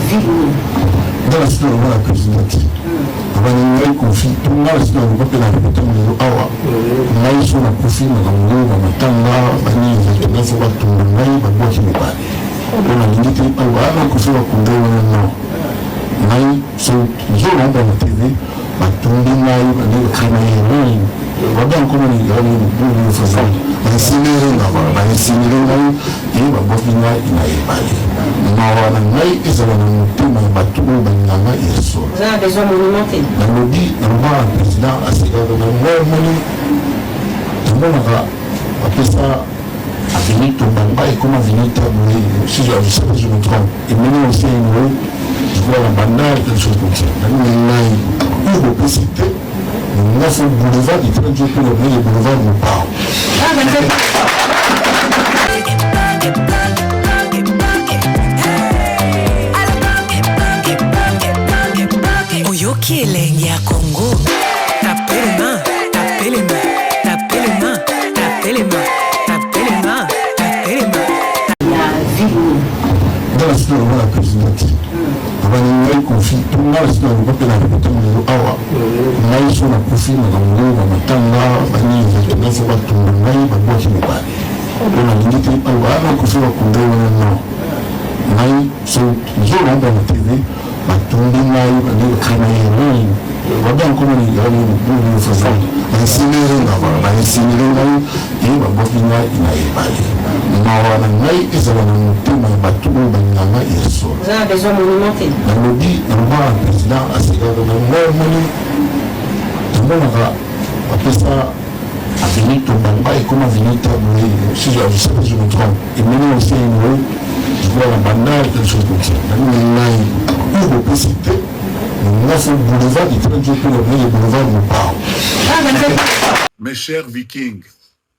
dans la situation de la présidente. Avant de conflit, tout le monde est dans le la répétition de l'Awa. Là, ils sont en conflit dans le monde, dans le temps, il faut pas tout le monde, il va boire qui n'est pas. On a dit que Awa, conflit va condamner non. Là, ils sont dans la TV, tout le monde là, il va dire que c'est voilà comment il y a une façon d'incinérer là-bas, d'incinérer là, et il va boire qui n'est pas. Mawanangai ezala na motema ya bato oyo balinganga yeso. Vous avez besoin de monumenter. Nalobi naloba président asekaka na ngomoni tomonaka apesa aveni tobamba ekoma aveni taboye si je me trompe emeni aussi eno voilà bandar quelque chose comme ça ngai oyo bopesi te nafo boulevard itranjo mpe lobele boulevard mopao. Oyoki elenge ya Congo. Tapez les mains, tapez les mains, tapez les mains, tapez les mains, tapez les mains, tapez les mains. Dans la situation de la présidente. Avant de conflit, tout le monde est dans le la répétition de l'Awa. Là, ils sont en conflit dans le monde, dans le temps, il faut pas tout le monde, il va boire qui n'est pas. On a dit que Awa, conflit va condamner non. Là, ils sont dans la TV. Batumbi nayo ndio kama hiyo wabia comment il y a une façon d'incinérer là-bas d'incinérer là et baboki na inaibali mawana ngai ezala na motema ya bato oyo balinganga yeso. Vous avez besoin de monumenter. Nalobi naloba président asekaka na ngomoni tomonaka apesa aveni tobamba ekoma aveni taboye si je me trompe emeni aussi eno voilà bandar quelque chose comme ça ngai oyo bopesi te nafo boulevard itranjo mpe lobele boulevard mopao. Mes chers vikings,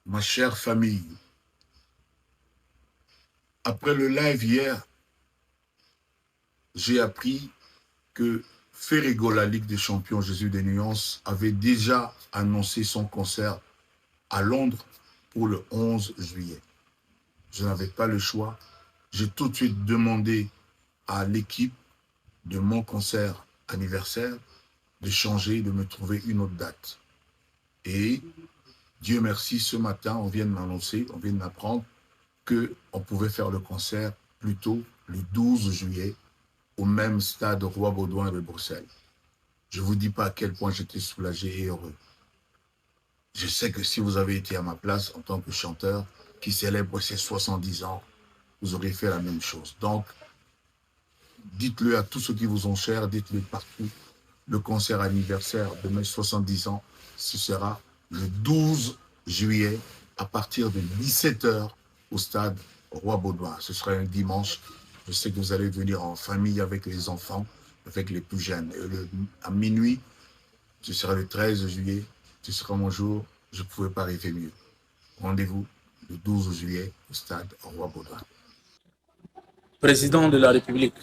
ma chère famille, après le live hier, j'ai appris que Ferrigo, la Ligue des Champions Jésus des Nuances, avait déjà annoncé son concert à Londres pour le 11 juillet. Je n'avais pas le choix. J'ai tout de suite demandé à l'équipe de mon concert anniversaire de changer, de me trouver une autre date. Et Dieu merci, ce matin, on vient de m'annoncer, on vient de m'apprendre qu'on pouvait faire le concert plutôt le 12 juillet au même stade Roi Baudouin de Bruxelles. Je ne vous dis pas à quel point j'étais soulagé et heureux. Je sais que si vous avez été à ma place en tant que chanteur qui célèbre ses 70 ans, vous auriez fait la même chose. Donc, dites-le à tous ceux qui vous ont cher, dites-le partout. Le concert anniversaire de mes 70 ans, ce sera le 12 juillet à partir de 17 h au stade Roi Baudouin. Ce sera un dimanche. Je sais que vous allez venir en famille avec les enfants, avec les plus jeunes. Et à minuit, ce sera le 13 juillet. Ce sera mon jour. Je ne pouvais pas rêver mieux. Rendez-vous le 12 juillet au stade Roi Baudouin. Président de la République,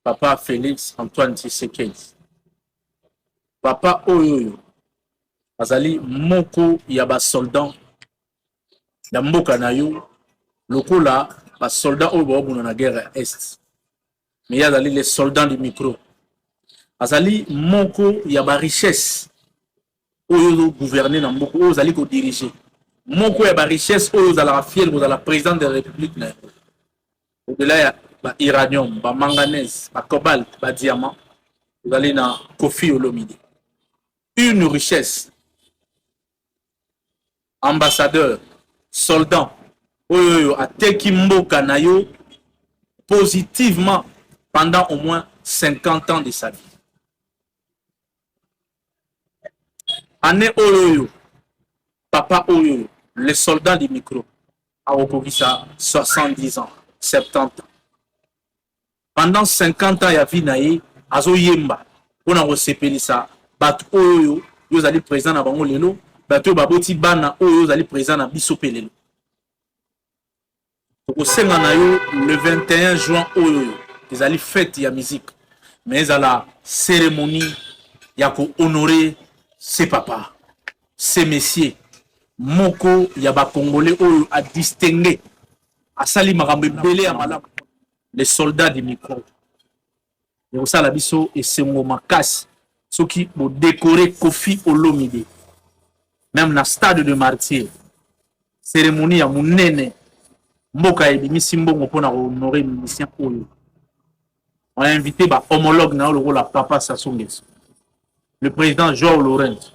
Papa Félix Antoine Tshisekedi, Papa Oyoyo, azali moko ya ba soldat ya mboka na yo, lokola ba soldat oyo baobuna na guerre est. Mais il y a les soldats du micro. Azali moko ya ba richesse oyo gouverner na mboka oyo azali ko diriger. Moko ya ba richesse oyo azala fiel vous la président de la République na. Au-delà ya ba uranium, ba manganèse, ba cobalt, ba diamant, vous allez na Kofi Olomide. Une richesse. Ambassadeur, soldat, oyo a teki mboka na yo positivement pendant au moins 50 ans de sa vie. Année oyo, papa oyo, les soldats du micro, a recouvert ça 70 ans. 70 ans. Pendant 50 ans, il y a Vinaï, Azo Yemba, on a reçu ça, Bat Oyo, vous allez présent à Bango Lelo, Bato Baboti Bana Oyo, vous allez présent à Bissopelelo. Au Senganayo, le 21 juin Oyo, ils allaient fêter la musique, mais à la cérémonie, il y a pour honorer ses papas, ses messieurs, Moko, il y a des Congolais Oyo à distinguer. Asali Marambe Belé à Malak, les soldats du micro. et ça la biso et c'est mon makasi ceux qui ont décoré Kofi Olomide même na stade de martyr cérémonie ya munene mboka ebimisi mbongo mpona honorer musicien oyo. On a invité ba homologue na le rôle la Papa Sassou Nguesso, le président Joao Lourenço,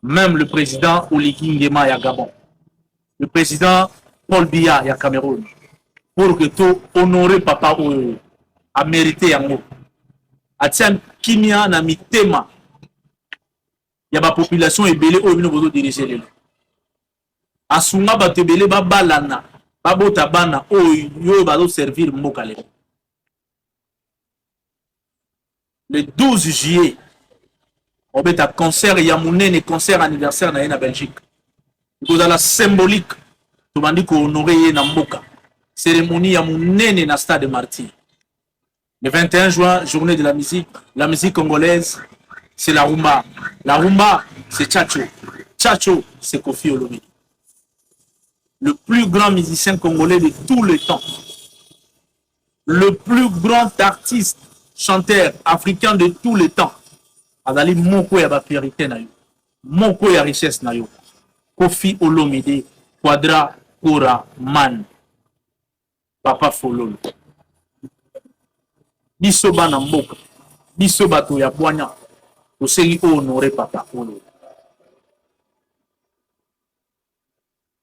même le président Oligui Nguema ya Gabon, le président Paul Biya ya Cameroun, pour que tout honorer Papa oyo a mérité yango. Atian kimia na mitema ya ba population ebele oyo bino bozo diriger lelo. Asunga bato ebele babalana babota bana oyo bazo servir mboka lelo. Le 12 juillet, on va un concert Yamounene, concert anniversaire na Belgique. Vous avez la symbolique, tout le monde dit honorer na mboka. Cérémonie Yamounene na stade de Martyr. Le 21 juin, journée de la musique congolaise, c'est la rumba. La rumba, c'est Tchatcho. Tchatcho, c'est Kofi Olomide. Le plus grand musicien congolais de tous les temps. Le plus grand artiste, chanteur africain de tous les temps. Azali moko ya ba priorité na yo. Moko ya richesse na yo. Kofi Olomide, Quadra Kora Man. Papa Fololo. Biso bana mboka. Biso bato ya bwanya. Oseli honorer Papa Fololo.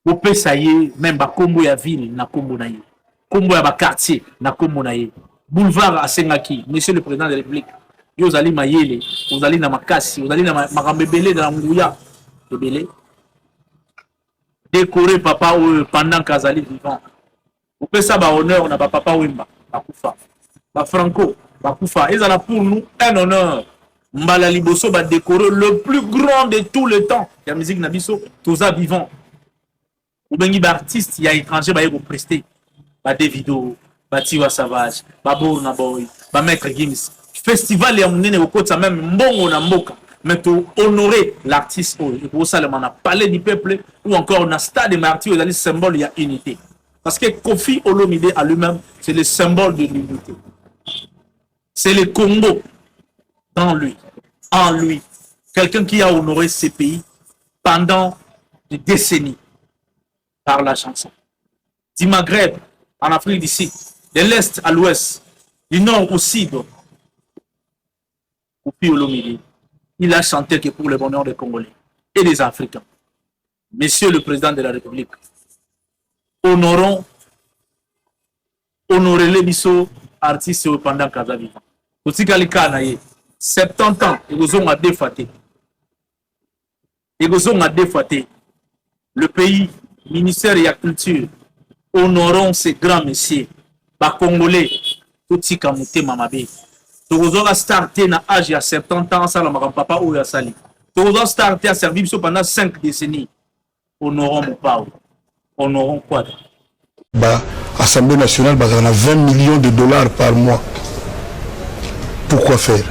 Opesa ye même ba kombo ya ville na kombo na ye. Kombo ya ba quartier na kombo na ye. Boulevard à Sengaki, monsieur le président de la République. Vous allez mayele, vous allez na makasi, vous allez na marambebele dans la Mouya. Ebele. Décorer papa pendant qu'Azali vivant. Vous faites ça, honneur, on a papa Wimba, Bakoufa. Ba Franco, Bakoufa. Et ça pour nous un honneur. Mbala Liboso va décorer le plus grand de tous les temps. La musique Nabiso, tous ça vivant. Ou bien il y a artiste, il y a étranger, il y a presté. Ba Davido, ba Tiwa Savage, ba Burna Boy, ba Maître Gims. Festival ya munene au côté même mbongo na mboka. Mais pour honorer l'artiste, et pour ça, on a parlé du peuple, ou encore on a stade de martyrs, il y a le symbole, il y a unité. Parce que Kofi Olomide à lui-même, c'est le symbole de l'unité. C'est le Congo dans lui, en lui. Quelqu'un qui a honoré ces pays pendant des décennies par la chanson. Du Maghreb, en Afrique du Sud, de l'Est à l'Ouest, du Nord au Sud. Kofi Olomide, il a chanté que pour le bonheur des Congolais et des Africains. Monsieur le Président de la République, honorez les biso artistes pendant Kaza vivant. Aussi Kalikana, 70 ans, ils ont défaté. Ils ont défaté. Le pays, ministère de la Culture, honorons ces grands messieurs, les Congolais, tout ce qui a monté Mamabé. Nous avons starté à l'âge de 70 ans, ça m'a papa ou Sali. Nous avons starté à servir pendant 5 décennies. Honorons mon pao. Honorons quoi? L'Assemblée nationale on a 20 millions de dollars par mois. Pourquoi faire?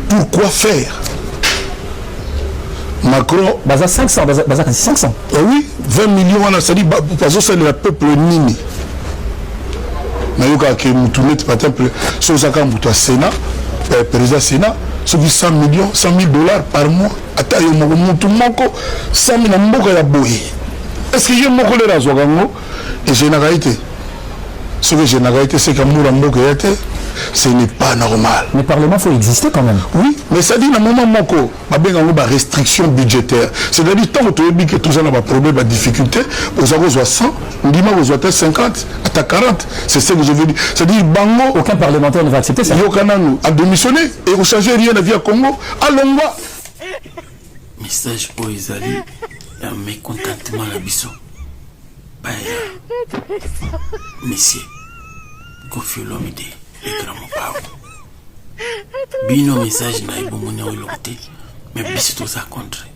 Pourquoi faire? Macron. Baza 500, baza 500. Oui, 20 millions, on a dit, c'est le peuple nini. Nayoka ke mutunet par exemple sur Zaka Moutou Sénat président Sénat sur 100 millions 100 000 dollars par mois ata yo mutu moko 100 000 mboka ya boye est-ce que je moko le razogango et généralité ce que généralité c'est que mura mboka yate ce n'est pas normal. Le Parlement faut exister quand même. Oui, mais ça dit dans moment moko ba benga ba restriction budgétaire. C'est-à-dire tant que tu dis que tout ça n'a pas problème, pas difficulté, aux avons 100, ndima aux 50, à 40, c'est ce que je veux dire. C'est-à-dire bango aucun parlementaire ne va accepter ça. Yokananu a démissionné et vous changez rien la vie à Congo. Allons voir. Message pour Isali, un mécontentement la biso. Messieurs, Kofi Olomide. Bino message na ibomone olokte mais biso to ça contre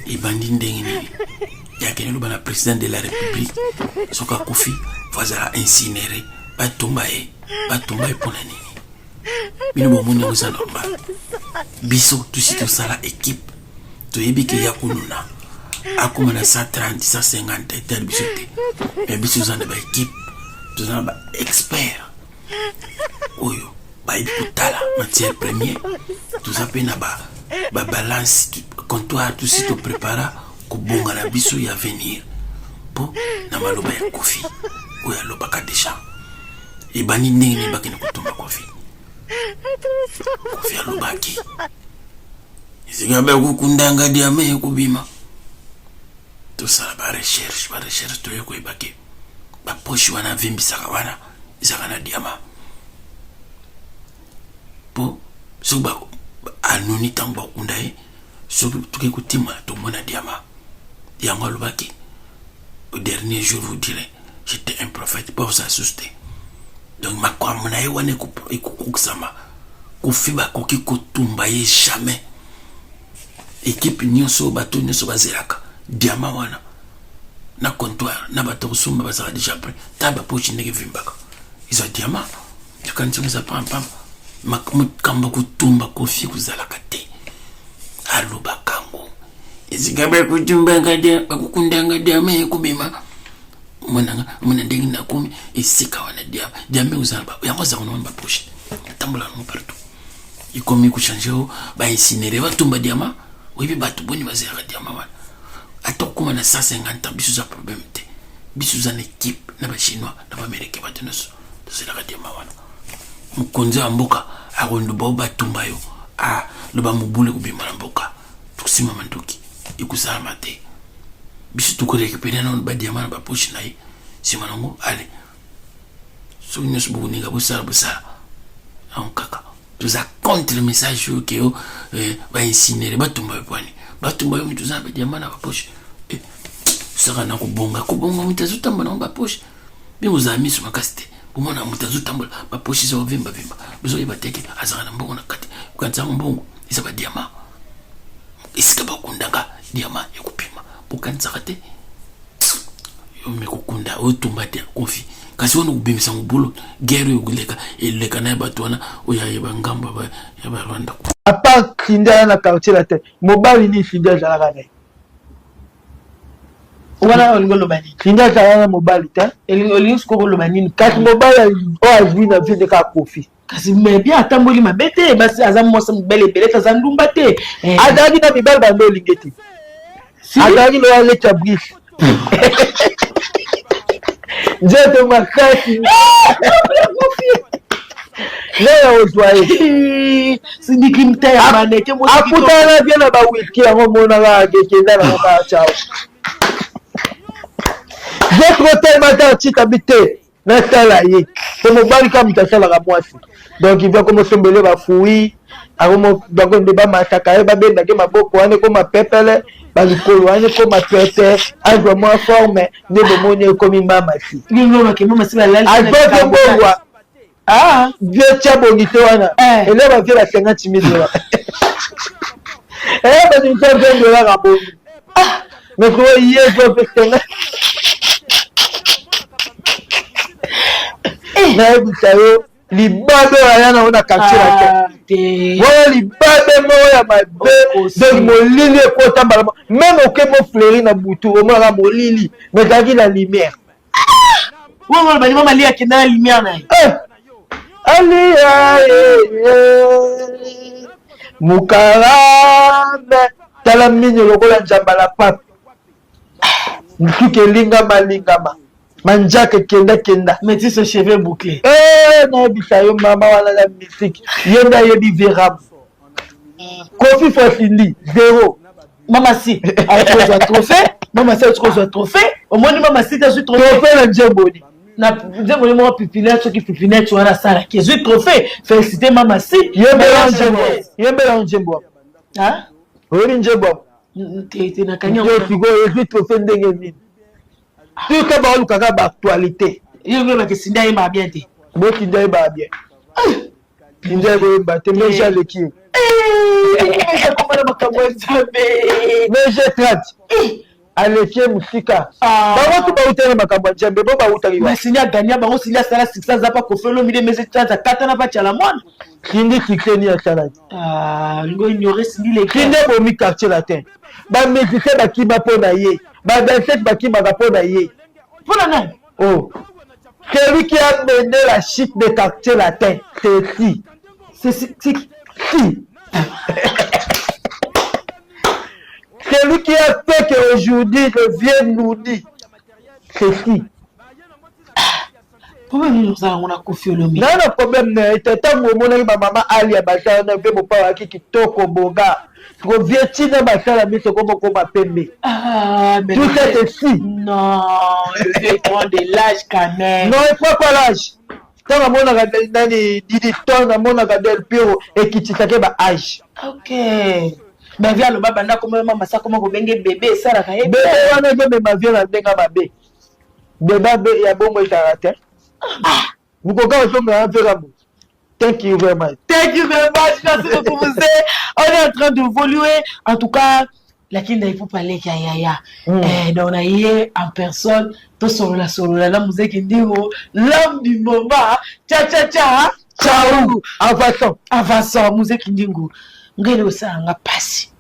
ibandi ndengeni ya kenelo bana président de la République soka Kofi fazala incinéré ba tomba pona nini bino bomone oza normal biso tout si tout ça la équipe to yebike ya kununa akoma na 130 150 tel biso te mais biso za na ba équipe to za ba expert oyo bayebi kotala matière première toza mpe na babalance comptoir tosi toprépara kobonga na biso ya venir mpo na maloba ya Kofi oyo alobaka deja ebandi ndenge nini bakende kotumba Kofi alobaki esika bakokundanga diame ekobima tosala barecherche toye koyebake baposhi wana avimbisaka wana ezaka na diama mpo soki anoni ntango bakunda ye soki toke kotimana tomona diama yango alobaki au dernier jour vous direz j'étais un prophète pas vous asuster donc makambo na ye wana ekokokisama Kofi bakoki kotumba ye jamais équipe nyonso bato nyonso bazelaka diama wana na comptoir na bato kosomba bazaka déjà prêt ta bapochi ndenge vimbaka iza diama tukanisi muza pam makambo kotumba Kofi kuzalaka te alobaka ngo ezika bakutumbanga dia bakukundanga diama ekubima mwana ndenge nakomi esika wana diama uzalaba yango za kono bapochi tambola no partout ikomi kuchanger ba incinéré batumba diama oyebi bato boni bazalaka diama wana atokoma na 150 ans biso za problème te biso za équipe na ba chinois na ba américain bato nyonso tozalaka diama wana mokonzi wa mboka akondo batumba yo loba mobule kobima na mboka tosima mandoki ekusalama te biso tokorekipere nano badiama na bapoche na ye nsima nango ale soki nyonso bokoninga bosala yango kaka toza contre le message oyo ke yo baincinere batumba yo pwani batumba yo mi toza na badiama na bapoche tosaka na kobonga moto azotamba nango bapoche mpe bozala miso makasi te bomona moto azotambola bapoche eza kovimbavimba bozoyeba teke azaka na mbongo na kati kokanzango mbongo eza badiama esika bakundanga diama ekopima bokanisaka te yo mekokunda otumba te Kofi kasi wana kobimisa mobulu guerre oyo eleka na ya bato wana oyo ayeba ngambo ya barwanda apa kinda na quartier la tête mobali ni finda ezalaka naye wana olingo loba nini finda ezalaka na mobali te olingo sikoyo koloba nini kasi mobali oyo azwi na vie nde kaka Kofi kasi me bien atamboli mabe te basi aza mwasi mobele ebele te aza ndumba te azalaki na mibali bando olinge te azalaki loya leta brise nzoto makasi leya ozwa ye sindiki mte ya maneke akutana bie na bawiki yango monaka akekenda nango kacao zekotelema tika bite natala ye po mobali ka moto asalaka mwasi donc il va komosombele bafui bakonde bamataka ye babendake maboko wana ekoma pepele balikolo wana ekoma pete azwa mwa forme nde bomoni ekomi mbamasi azoke bongwa vie tia bongi te wana ele bavie ba 50 000 bazimita $20 ka bongi meko ye zope 50 nayebisa yo libabe aya nango na quartier la te wana libabe moko ya mabe donc molili ekotambala même oke mofleuri na butu omonaka molili mais ezalaki na lumière balima mali akenda na lumière na ye alia mukarame tala mini lokola njambala pape ntuki elingama manjaka kenda meti ce cheveux bouclé nayebisa yo mama wana na mystique ye nde ayebi veramu Kofi Fasindi 0 mama si akozwa trophée mama si akozwa trophée omoni mama si azwi trophée na njemboni na nzemboni moko pipinete soki pipinete wana asalaki ezwi trophée félicité mama si yembela njembo oyebi njembo te nakangi sikoyo ezwi trophée ndenge nini tuka baolukaka baactualité yongo bakesinda yemba bien te bokinda yebaa bien kinda yekoyemba te meje aleki komana makambo ya nzambe meje 30 aleki mosika bango tu bautana makambo ya nzambe bo bautaki masini agania bango sili asala succès aza pa kofelo mide meze 30 akata na batiala mwana kindi kikleni asalaki lingo ignore sili le kinde bomi quartier latin bamusicien bakima mpo na ye badansete bakimaka mpo na ye mpona nani celui qui a mené la chute de quartier latin C'est celui qui a fait qu'aujourd'hui le vieux nous dit. C'est qui? Pourquoi nous avons un Kofi Olomide? Non, le problème, c'est que ma maman Ali a battu un peu mon père qui toko boga. Trop vieux, tu n'as pas la mise comme ma pembe. Ah, mais. Tout ça, c'est si. Non, le vieux prend de l'âge quand même. Non, il faut pas l'âge. Tant que mon agade Didi Ton, mon agade Piro et qui t'attaque ba âge. Ok. Mais viens le baba, comment maman ça comment vous bengez bébé ça la caille. Bébé, on a jamais ma vie la benga bébé. Bébé, il y a bon moi t'arrêter. Vous pouvez aussi un peu l'amour. Thank you very much. Thank you very much. Merci beaucoup, vous. On est en train d'évoluer. En tout cas, la kinde il faut parler qu'il y a. Donc on a hier en personne. Tout sur la musique qui dit l'homme du moment. Tcha tcha tcha. Ciao. Avançons. Musique qui dit ngene osa nga pasi.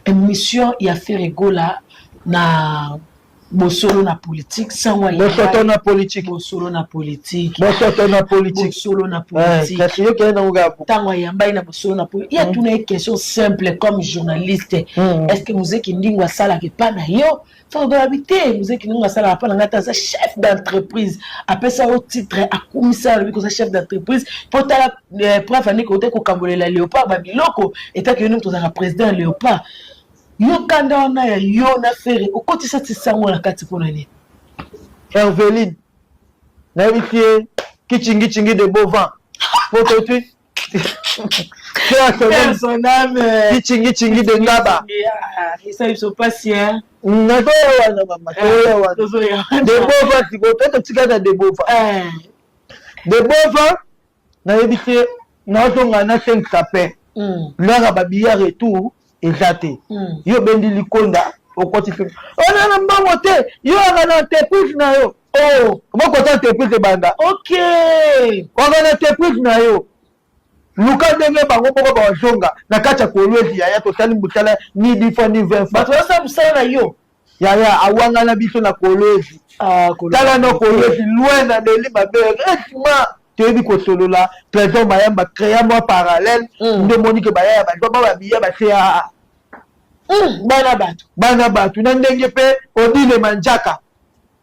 Émission il a fait rigola na bosolo na politique sans wa bosolo na politique bosolo na politique bosolo na politique bosolo na politique tango yamba na bosolo na politique il y a une question simple comme journaliste est-ce que musique ndingwa sala ke pa na yo faut de habiter musique ndingwa sala pa na ngata sa chef d'entreprise après ça au titre a commissaire comme ça chef d'entreprise pour ta preuve ani côté ko kambolela Léopard ba biloko eta que nous tous a président Léopard yo kanda wana ya yo na fere okotisa tisango na kati pona ni Herveline na vitie kichingi de bovin photo tu son âme kichingi de ngaba ça ils sont pas si hein na to wana mama de bovin sikoto tikana de bovin na vitie na tonga na 5 sapin là ba billard et tout exacté yo bendi likonda okoti fe ona na mbango te yo ana entreprise na yo moko ta entreprise banda ona na entreprise na yo luka ndenge bango moko ba zonga na kacha kolwezi ya to tali mutala ni difa ni 20 ba to sa musala na yo ya awanga na biso na kolwezi tala no kolwezi loin na deli mabe effectivement tu ko solola trésor mayamba créer moi parallèle de monique baya ba biya ba tia bana batu na ndenge pe odile manjaka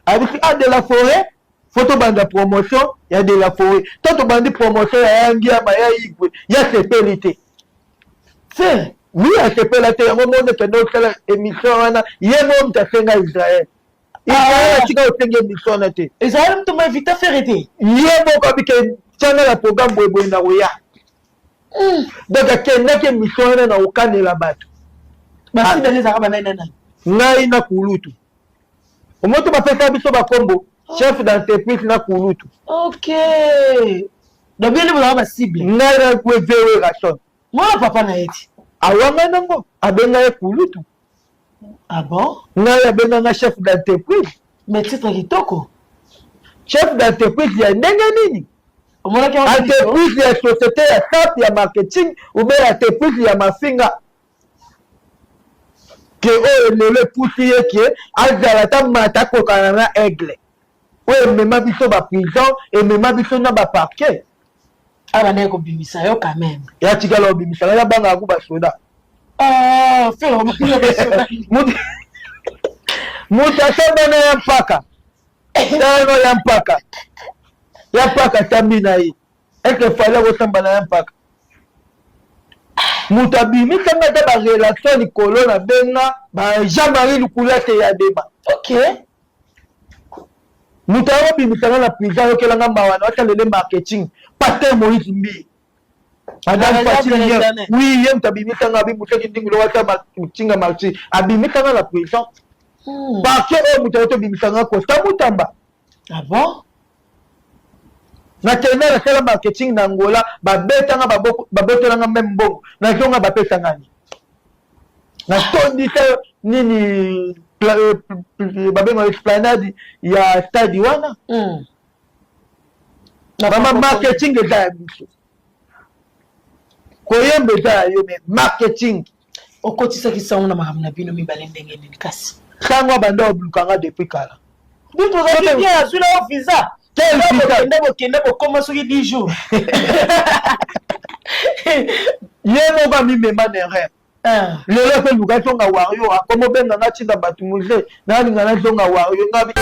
avec de la forêt photo banda promotion ya de la forêt toto bandi promotion ya ngia ba ya igwe ya sepelité c'est oui ya sepelité ya moment de pendant la émission wana yemo mtasenga Israël Israël tika otenge émission na te Israël mtu m'invite faire été yemo ko bike tanga la programme boy na oya donc akenda ke émission na okanela batu basi bele za kabana nana ngai na kulutu omoto bapesa biso bakombo chef d'entreprise na kulutu donc bien vous avez cible ngai na ku vewe rason moi papa na eti awanga nango abenga e kulutu bon ngai abenga na chef d'entreprise mais titre kitoko chef d'entreprise ya ndenge nini entreprise ya société ya sap ya marketing ou bien entreprise ya mafinga que le poussier qui est azalata mata kokana na aigle même biso ba prison et même biso na ba parquet abana ko bimisa yo quand même ya tikala bimisa la banga ku ba soda fait on ba soda muta sabana ya mpaka tano ya mpaka tambina yi eke fala ko sambana ya mpaka Moutabi, tanga ta ba relation likolo na benga ba Jean-Marie Lukula te ya deba. Moutabi bimitanga na prison yo kelanga mawana wata lele marketing patin Moïse Mbi. Madame Fatine oui yem tabimitanga bi mutaki ndingulo wata mutinga marché abimitanga na prison. Ba ke o mutato bimitanga ko ta mutamba. Bon? Na tena la sala marketing na Angola babetanga babetanga même bongo na zonga bapesanga ni na tondi sa nini babenga esplanade ya stade wana na marketing eza ya biso koyembe eza ya yo me marketing okotisa kisango na makambo na bino mibale ndenge nini kasi sango banda obulukanga depuis kala Dites-vous bien, sur la visa. quel vital bokende bokoma soki 10 jours ye moko amimema na erreur lelo mpe luka tonga wario akomo benga natinda bato muse nalinga natonga wario ngabi